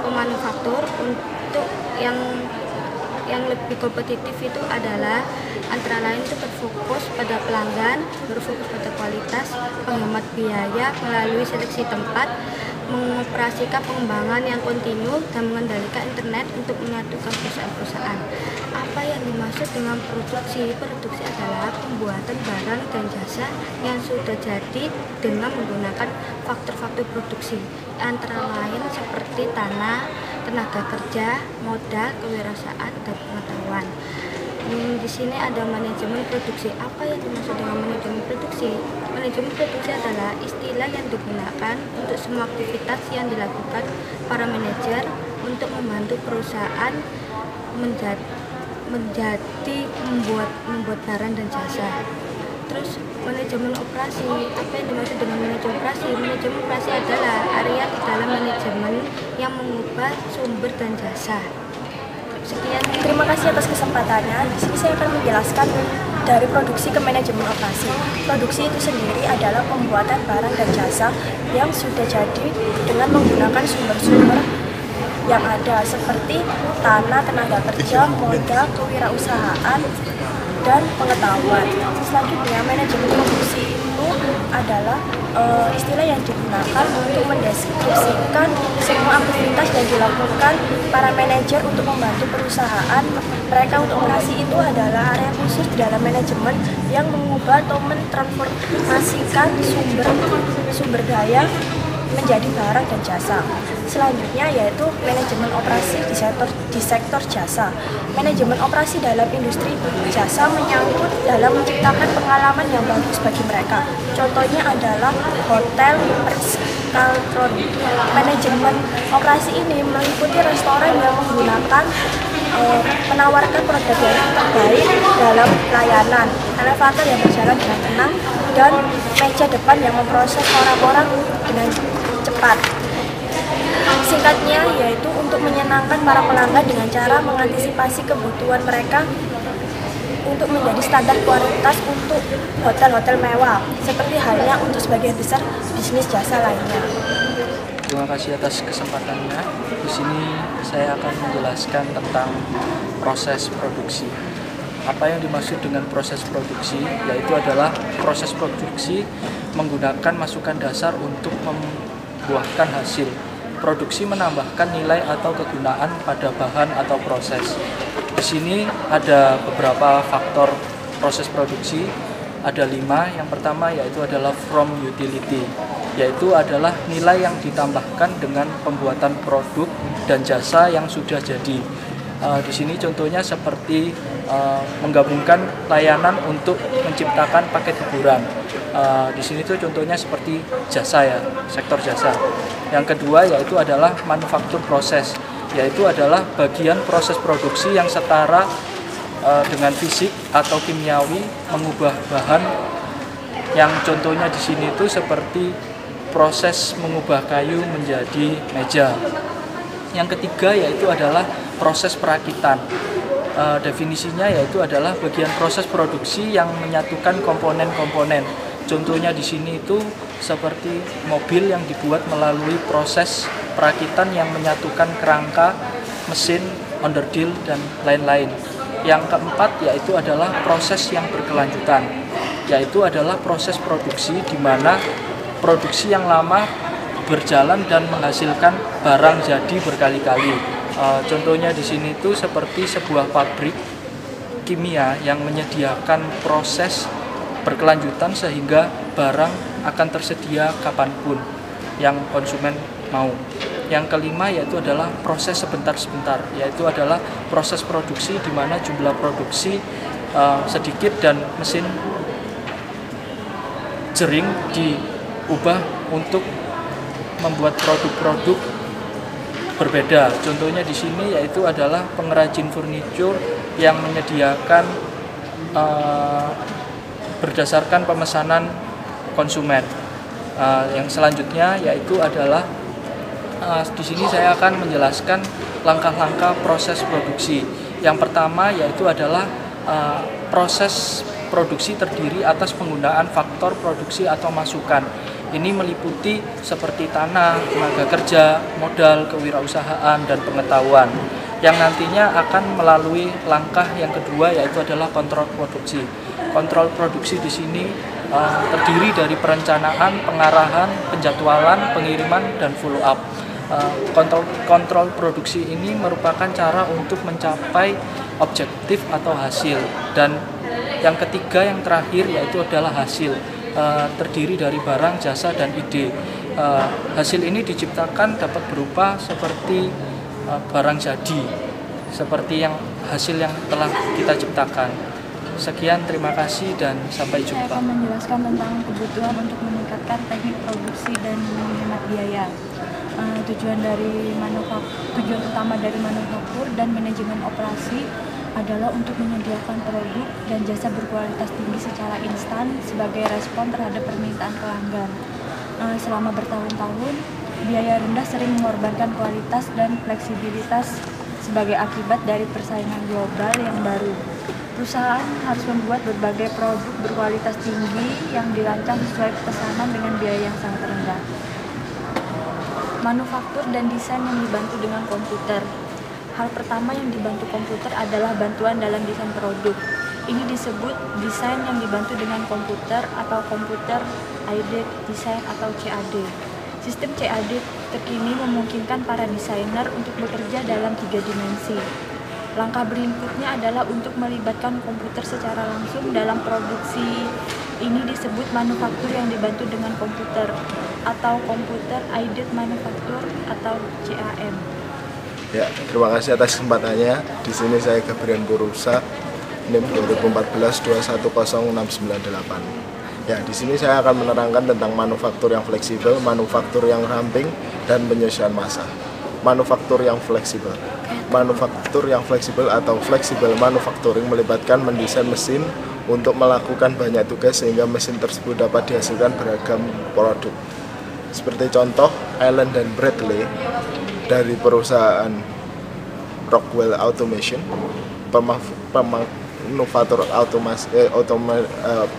pemanufaktur untuk yang lebih kompetitif itu adalah antara lain itu berfokus pada pelanggan, berfokus pada kualitas, menghemat biaya melalui seleksi tempat, mengoperasikan pengembangan yang kontinu, dan mengendalikan internet untuk menyatukan perusahaan-perusahaan. Apa yang dimaksud dengan produksi? Produksi adalah pembuatan barang dan jasa yang sudah jadi dengan menggunakan faktor-faktor produksi, antara lain seperti tanah, tenaga kerja, modal, kewirausahaan, dan pengetahuan. Di sini ada manajemen produksi. Apa yang dimaksud dengan manajemen produksi? Manajemen produksi adalah istilah yang digunakan untuk semua aktivitas yang dilakukan para manajer untuk membantu perusahaan membuat barang dan jasa. Terus manajemen operasi. Apa yang dimaksud dengan manajemen operasi? Manajemen operasi adalah area di dalam manajemen yang mengubah sumber dan jasa. Sekian. Terima kasih atas kesempatannya. Di sini saya akan menjelaskan dari produksi ke manajemen operasi. Produksi itu sendiri adalah pembuatan barang dan jasa yang sudah jadi dengan menggunakan sumber-sumber yang ada seperti tanah, tenaga kerja, modal, kewirausahaan, dan pengetahuan. Selanjutnya, manajemen produksi itu adalah istilah yang digunakan untuk mendeskripsikan semua aktivitas yang dilakukan para manajer untuk membantu perusahaan. Mereka untuk operasi itu adalah area khusus di dalam manajemen yang mengubah atau mentransformasikan sumber daya menjadi barang dan jasa. Selanjutnya yaitu manajemen operasi di sektor jasa. Manajemen operasi dalam industri jasa menyangkut dalam menciptakan pengalaman yang bagus bagi mereka. Contohnya adalah hotel, restoran. Manajemen operasi ini meliputi restoran yang menggunakan menawarkan produk yang terbaik dalam layanan, elevator yang berjalan dengan tenang, dan meja depan yang memproses orang-orang dengan cepat. Singkatnya, yaitu untuk menyenangkan para pelanggan dengan cara mengantisipasi kebutuhan mereka untuk menjadi standar kualitas untuk hotel-hotel mewah, seperti halnya untuk sebagian besar bisnis jasa lainnya. Terima kasih atas kesempatannya. Di sini saya akan menjelaskan tentang proses produksi. Apa yang dimaksud dengan proses produksi? Yaitu adalah proses produksi menggunakan masukan dasar untuk membuahkan hasil. Produksi menambahkan nilai atau kegunaan pada bahan atau proses. Di sini ada beberapa faktor proses produksi, ada 5. Yang pertama yaitu adalah from utility, yaitu adalah nilai yang ditambahkan dengan pembuatan produk dan jasa yang sudah jadi. Di sini contohnya seperti menggabungkan layanan untuk menciptakan paket hiburan. Di sini tuh contohnya seperti jasa ya, sektor jasa. Yang kedua yaitu adalah manufaktur proses, yaitu adalah bagian proses produksi yang setara dengan fisik atau kimiawi mengubah bahan. Yang contohnya di sini itu seperti proses mengubah kayu menjadi meja. Yang ketiga yaitu adalah proses perakitan. Definisinya yaitu adalah bagian proses produksi yang menyatukan komponen-komponen. Contohnya di sini itu seperti mobil yang dibuat melalui proses perakitan yang menyatukan kerangka, mesin, onderdil, dan lain-lain. Yang keempat yaitu adalah proses yang berkelanjutan, yaitu adalah proses produksi di mana produksi yang lama berjalan dan menghasilkan barang jadi berkali-kali. Contohnya di sini itu seperti sebuah pabrik kimia yang menyediakan proses berkelanjutan sehingga barang akan tersedia kapanpun yang konsumen mau. Yang kelima yaitu adalah proses sebentar-sebentar, yaitu adalah proses produksi di mana jumlah produksi sedikit dan mesin jering diubah untuk membuat produk-produk berbeda. Contohnya di sini yaitu adalah pengrajin furniture yang menyediakan berdasarkan pemesanan konsumen. Yang selanjutnya yaitu adalah di sini saya akan menjelaskan langkah-langkah proses produksi. Yang pertama yaitu adalah proses produksi terdiri atas penggunaan faktor produksi atau masukan. Ini meliputi seperti tanah, tenaga kerja, modal, kewirausahaan, dan pengetahuan yang nantinya akan melalui langkah yang kedua, yaitu adalah kontrol produksi. Kontrol produksi di sini terdiri dari perencanaan, pengarahan, penjadwalan, pengiriman, dan follow up. Kontrol produksi ini merupakan cara untuk mencapai objektif atau hasil, dan yang ketiga, yang terakhir, yaitu adalah hasil. Terdiri dari barang, jasa, dan ide. Hasil ini diciptakan dapat berupa seperti barang jadi, seperti hasil yang telah kita ciptakan. Sekian, terima kasih, dan sampai jumpa. Saya akan menjelaskan tentang kebutuhan untuk meningkatkan teknik produksi dan menghemat biaya. Tujuan utama dari manufaktur dan manajemen operasi adalah untuk menyediakan produk dan jasa berkualitas tinggi secara instan sebagai respon terhadap permintaan pelanggan. Selama bertahun-tahun, biaya rendah sering mengorbankan kualitas dan fleksibilitas sebagai akibat dari persaingan global yang baru. Perusahaan harus membuat berbagai produk berkualitas tinggi yang dirancang sesuai pesanan dengan biaya yang sangat rendah. Manufaktur dan desain yang dibantu dengan komputer. Hal pertama yang dibantu komputer adalah bantuan dalam desain produk. Ini disebut desain yang dibantu dengan komputer atau Computer Aided Design atau CAD. Sistem CAD terkini memungkinkan para desainer untuk bekerja dalam 3 dimensi. Langkah berikutnya adalah untuk melibatkan komputer secara langsung dalam produksi. Ini disebut manufaktur yang dibantu dengan komputer atau Computer Aided Manufacture atau CAM. Ya, terima kasih atas kesempatannya. Di sini saya Gabriel Purusa, NIM 2014-210698. Ya, di sini saya akan menerangkan tentang manufaktur yang fleksibel, manufaktur yang ramping, dan penyesuaian massa. Manufaktur yang fleksibel. Manufaktur yang fleksibel atau flexible manufacturing melibatkan mendesain mesin untuk melakukan banyak tugas sehingga mesin tersebut dapat dihasilkan beragam produk. Seperti contoh, Allen dan Bradley dari perusahaan Rockwell Automation,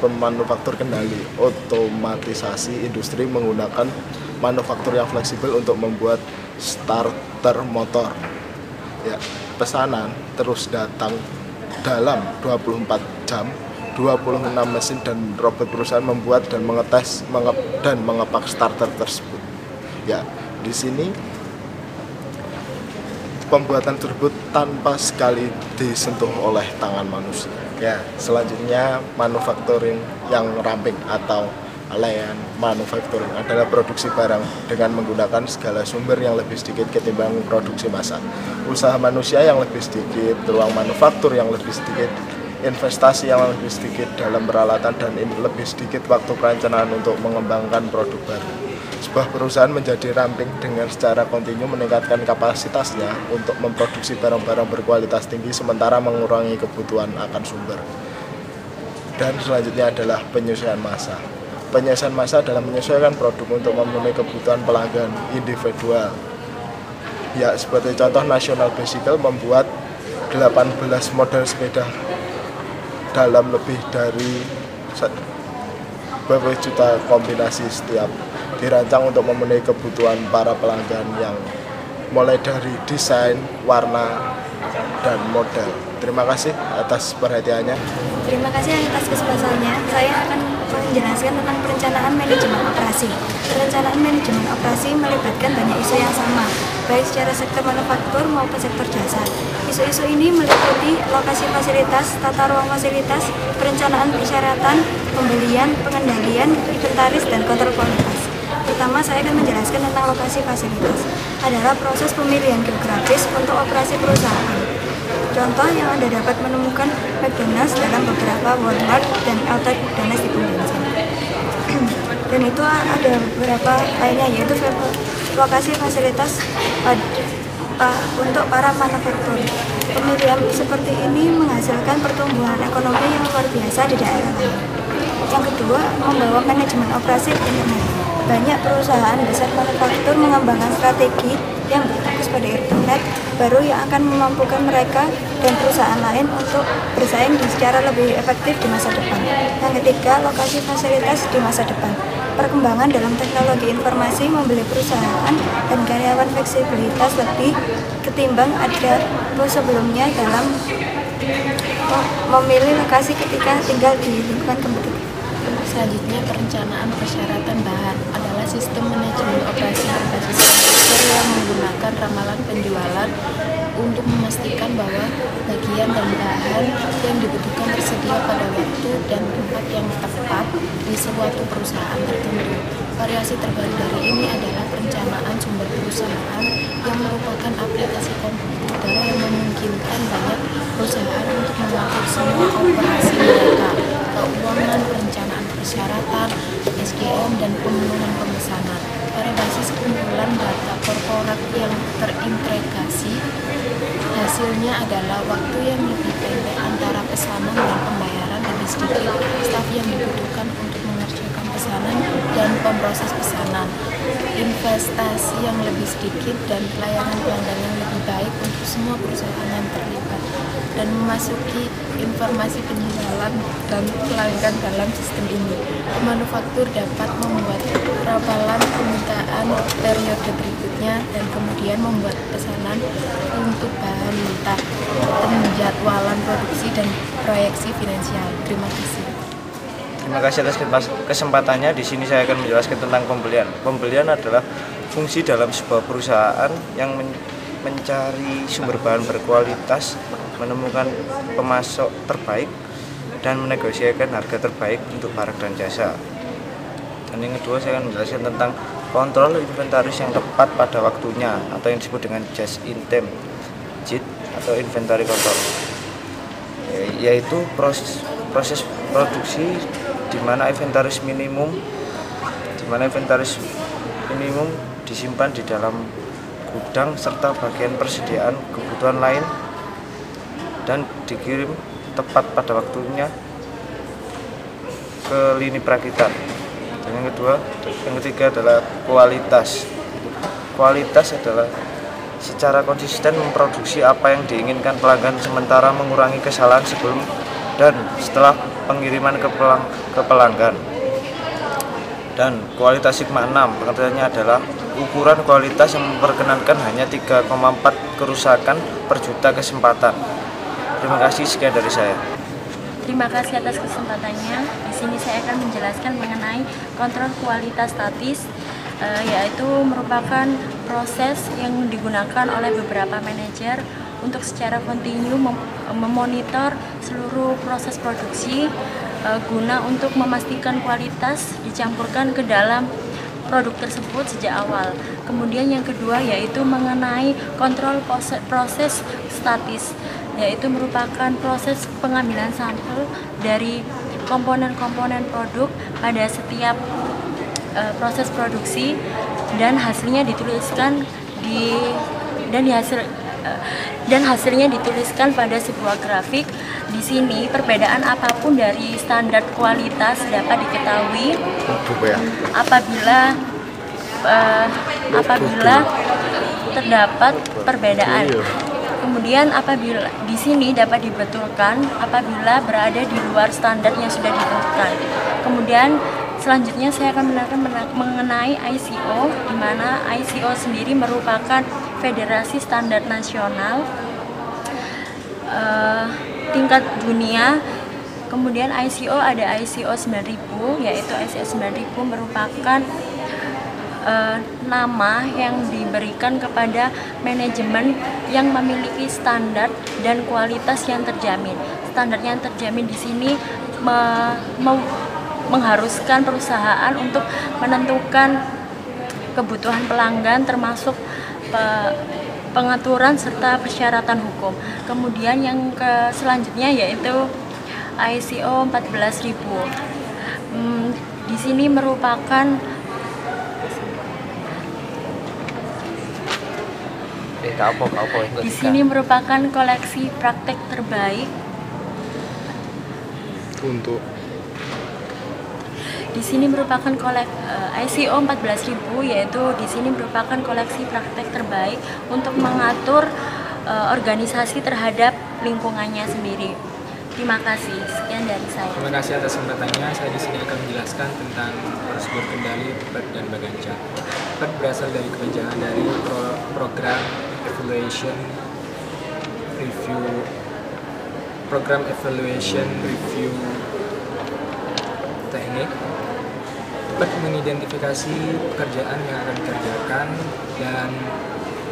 pemanufaktur kendali otomatisasi industri menggunakan manufaktur yang fleksibel untuk membuat starter motor. Ya, pesanan terus datang dalam 24 jam, 26 mesin dan robot perusahaan membuat dan mengetes dan mengepak starter tersebut. Ya, di sini pembuatan tersebut tanpa sekali disentuh oleh tangan manusia. Ya, selanjutnya manufacturing yang ramping atau lean manufacturing adalah produksi barang dengan menggunakan segala sumber yang lebih sedikit ketimbang produksi massal. Usaha manusia yang lebih sedikit, ruang manufaktur yang lebih sedikit, investasi yang lebih sedikit dalam peralatan, dan lebih sedikit waktu perencanaan untuk mengembangkan produk baru. Sebuah perusahaan menjadi ramping dengan secara kontinu meningkatkan kapasitasnya untuk memproduksi barang-barang berkualitas tinggi sementara mengurangi kebutuhan akan sumber. Dan selanjutnya adalah penyesuaian massa. Penyesuaian massa adalah menyesuaikan produk untuk memenuhi kebutuhan pelanggan individual. Ya, seperti contoh National Bicycle membuat 18 model sepeda dalam lebih dari beberapa juta kombinasi setiap, dirancang untuk memenuhi kebutuhan para pelanggan yang mulai dari desain, warna, dan model. Terima kasih atas perhatiannya. Terima kasih atas kesempatannya. Saya akan menjelaskan tentang perencanaan manajemen operasi. Perencanaan manajemen operasi melibatkan banyak isu yang sama, baik secara sektor manufaktur maupun sektor jasa. Isu-isu ini meliputi lokasi fasilitas, tata ruang fasilitas, perencanaan persyaratan, pembelian, pengendalian, inventaris, dan kontrol kualitas. Pertama, saya akan menjelaskan tentang lokasi fasilitas. Adalah proses pemilihan geografis untuk operasi perusahaan. Contoh yang Anda dapat menemukan McDonald's dalam beberapa Walmart dan Outlet McDonald's di bensin. Dan itu ada beberapa lainnya, yaitu lokasi fasilitas untuk para manufaktur. Pemilihan seperti ini menghasilkan pertumbuhan ekonomi yang luar biasa di daerah lain. Yang kedua, membawa manajemen operasi internet. Banyak perusahaan besar manufaktur mengembangkan strategi yang berfokus pada internet baru yang akan memampukan mereka dan perusahaan lain untuk bersaing secara lebih efektif di masa depan. Yang ketiga, lokasi fasilitas di masa depan. perkembangan dalam teknologi informasi membeli perusahaan dan karyawan fleksibilitas lebih ketimbang ada sebelumnya dalam memilih lokasi ketika tinggal di lingkungan kompetitif. Selanjutnya, perencanaan persyaratan bahan adalah sistem manajemen operasi berbasis komputer yang menggunakan ramalan penjualan untuk memastikan bahwa bagian dan bahan yang dibutuhkan tersedia pada waktu dan tempat yang tepat di suatu perusahaan tertentu. Variasi terbaru dari ini adalah perencanaan sumber perusahaan yang merupakan aplikasi komputer yang memungkinkan banyak perusahaan untuk mengatur semua operasi mereka, keuangan, perencanaan persyaratan, SDM, dan pemenuhan pemesanan. Pada basis kumpulan data korporat yang terintegrasi, hasilnya adalah waktu yang lebih pendek antara pesanan dan pembayaran lebih sedikit, staf yang dibutuhkan untuk mengerjakan pesanan dan pemproses pesanan, investasi yang lebih sedikit, dan pelayanan pelanggan yang lebih baik untuk semua perusahaan yang terlibat, dan memasuki informasi penjualan dan pelanggan dalam sistem ini. Manufaktur dapat membuat ramalan permintaan periode berikutnya dan kemudian membuat pesanan untuk bahan mentah, penjadwalan produksi, dan proyeksi finansial. Terima kasih. Terima kasih atas kesempatannya. Di sini saya akan menjelaskan tentang pembelian. Pembelian adalah fungsi dalam sebuah perusahaan yang mencari sumber bahan berkualitas, menemukan pemasok terbaik, dan menegosiasikan harga terbaik untuk barang dan jasa. Dan yang kedua, saya akan menjelaskan tentang kontrol inventaris yang tepat pada waktunya, atau yang disebut dengan just in time, JIT, atau inventory control, yaitu proses produksi di mana inventaris minimum disimpan di dalam gudang serta bagian persediaan kebutuhan lain dan dikirim tepat pada waktunya ke lini perakitan. Dan yang ketiga adalah kualitas. Kualitas adalah secara konsisten memproduksi apa yang diinginkan pelanggan, sementara mengurangi kesalahan sebelum dan setelah pengiriman ke pelanggan. Dan kualitas Sigma 6 pengertiannya adalah ukuran kualitas yang memperkenankan hanya 3,4 kerusakan per juta kesempatan. Terima kasih, sekian dari saya. Terima kasih atas kesempatannya. Di sini saya akan menjelaskan mengenai kontrol kualitas statis, yaitu merupakan proses yang digunakan oleh beberapa manajer untuk secara kontinu memonitor seluruh proses produksi guna untuk memastikan kualitas dicampurkan ke dalam produk tersebut sejak awal. Kemudian yang kedua yaitu mengenai kontrol proses statis, yaitu merupakan proses pengambilan sampel dari komponen-komponen produk pada setiap proses produksi dan hasilnya dituliskan dan hasilnya dituliskan pada sebuah grafik. Di sini perbedaan apapun dari standar kualitas dapat diketahui apabila terdapat perbedaan. Kemudian apabila di sini dapat dibetulkan apabila berada di luar standar yang sudah ditentukan. Kemudian selanjutnya saya akan menerangkan mengenai ICO, di mana ICO sendiri merupakan federasi standar nasional tingkat dunia. Kemudian ICO ada ICO 9000, yaitu ICO 9000 merupakan nama yang diberikan kepada manajemen yang memiliki standar dan kualitas yang terjamin. Standar yang terjamin di sini mengharuskan perusahaan untuk menentukan kebutuhan pelanggan, termasuk pengaturan serta persyaratan hukum. Kemudian yang selanjutnya yaitu ICO 14000. Di sini merupakan koleksi praktek terbaik untuk di sini merupakan ICO 14000, yaitu di sini merupakan koleksi praktek terbaik untuk mengatur organisasi terhadap lingkungannya sendiri. Terima kasih. Sekian dari saya. Terima kasih atas kesempatannya. Saya di sini akan menjelaskan tentang prosedur kendali PERT dan Baganca. PERT berasal dari kepanjangan dari Program Evaluation Review Teknik. PERT mengidentifikasi pekerjaan yang akan dikerjakan dan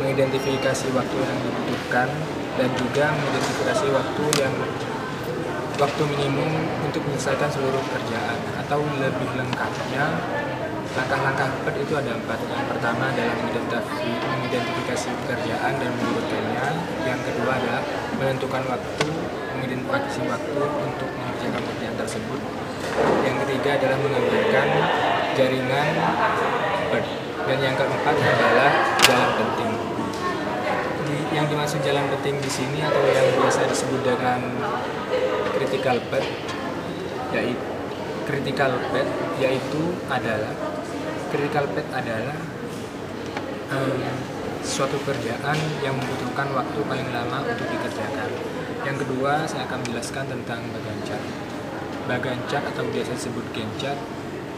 mengidentifikasi waktu yang dibutuhkan dan juga mengidentifikasi waktu minimum untuk menyelesaikan seluruh pekerjaan. Atau lebih lengkapnya, langkah-langkah PERT itu ada 4. Yang pertama adalah mengidentifikasi pekerjaan dan mengurutkannya. Yang kedua adalah menentukan waktu, mengidentifikasi waktu untuk mengerjakan pekerjaan tersebut. Yang ketiga adalah mengembangkan jaringan PERT. Dan yang keempat adalah jalan penting. Yang dimaksud jalan penting di sini atau yang biasa disebut dengan critical path adalah suatu pekerjaan yang membutuhkan waktu paling lama untuk dikerjakan. Yang kedua, saya akan menjelaskan tentang Gantt chart. Gantt chart atau biasa disebut Gantt chart.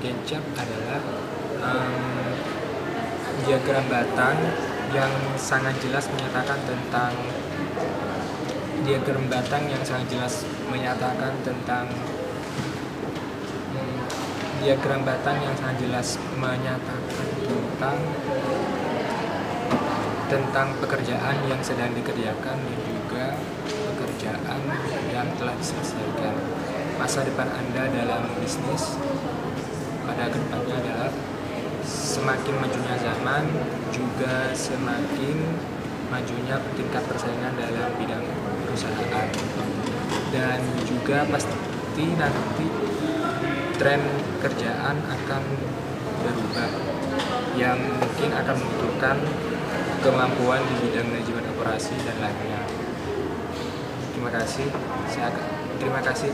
Gantt chart adalah diagram batang yang sangat jelas menyatakan tentang tentang pekerjaan yang sedang dikerjakan dan juga pekerjaan yang telah diselesaikan. Masa depan Anda dalam bisnis pada kedepannya adalah semakin majunya zaman, juga semakin majunya tingkat persaingan dalam bidang perusahaan. Dan juga pasti nanti tren kerjaan akan berubah, yang mungkin akan membutuhkan kemampuan di bidang manajemen operasi dan lainnya. Terima kasih.